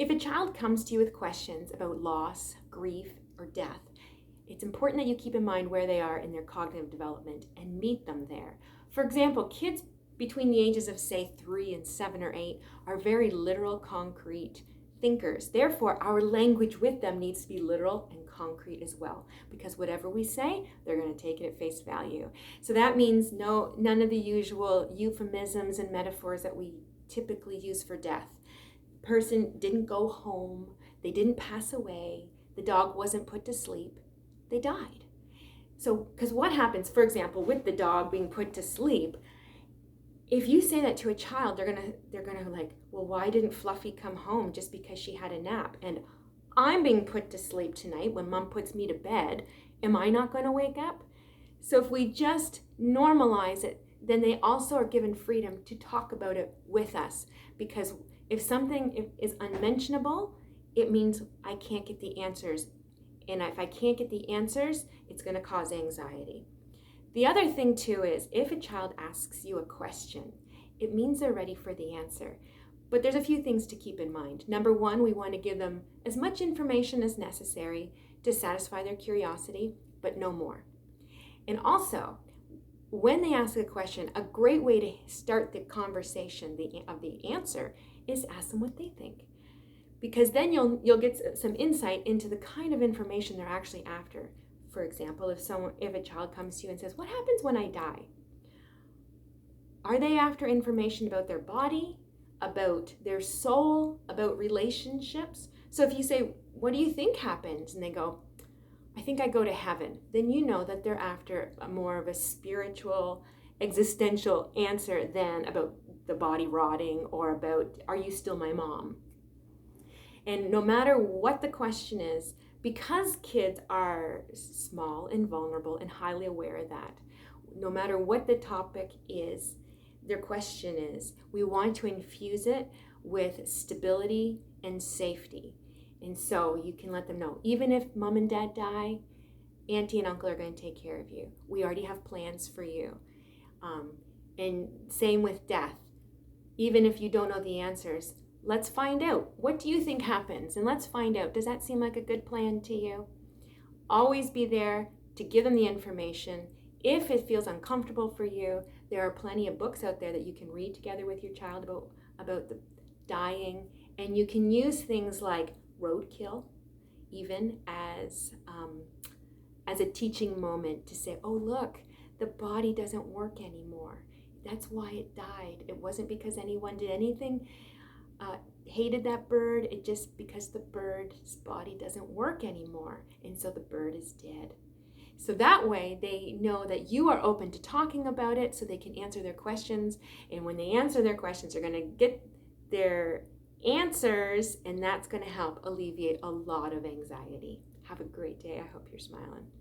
If a child comes to you with questions about loss, grief, or death, it's important that you keep in mind where they are in their cognitive development and meet them there. For example, kids between the ages of, say, 3 and 7 or 8 are very literal, concrete thinkers. Therefore, our language with them needs to be literal and concrete as well, because whatever we say, they're going to take it at face value. So that means none of the usual euphemisms and metaphors that we typically use for death. Person didn't go home, they didn't pass away, the dog wasn't put to sleep, they died. So, because what happens, for example, with the dog being put to sleep, if you say that to a child, they're gonna like, well, why didn't Fluffy come home just because she had a nap? And I'm being put to sleep tonight when Mom puts me to bed. Am I not going to wake up? So if we just normalize it, then they also are given freedom to talk about it with us. Because if something is unmentionable, it means I can't get the answers. And if I can't get the answers, it's going to cause anxiety. The other thing too is if a child asks you a question, it means they're ready for the answer. But there's a few things to keep in mind. Number one, we want to give them as much information as necessary to satisfy their curiosity, but no more. And also, when they ask a question, a great way to start the conversation of the answer is ask them what they think. Because then you'll get some insight into the kind of information they're actually after. For example, if a child comes to you and says, "What happens when I die?" Are they after information about their body, about their soul, about relationships? So if you say, "What do you think happens?" and they go, "I think I go to heaven," then you know that they're after more of a spiritual, existential answer than about the body rotting or about, "Are you still my mom?" And no matter what the question is, because kids are small and vulnerable and highly aware of that, no matter what the topic is, their question is, we want to infuse it with stability and safety. And so you can let them know, even if Mom and Dad die, Auntie and Uncle are going to take care of you. We already have plans for you. And same with death. Even if you don't know the answers, let's find out. What do you think happens? And let's find out. Does that seem like a good plan to you? Always be there to give them the information. If it feels uncomfortable for you, there are plenty of books out there that you can read together with your child about the dying. And you can use things like roadkill, even as a teaching moment to say, "Oh, look, the body doesn't work anymore. That's why it died. It wasn't because anyone did anything, hated that bird. It just because the bird's body doesn't work anymore. And so the bird is dead." So that way they know that you are open to talking about it so they can answer their questions. And when they answer their questions, they're going to get their answers, and that's going to help alleviate a lot of anxiety. Have a great day. I hope you're smiling.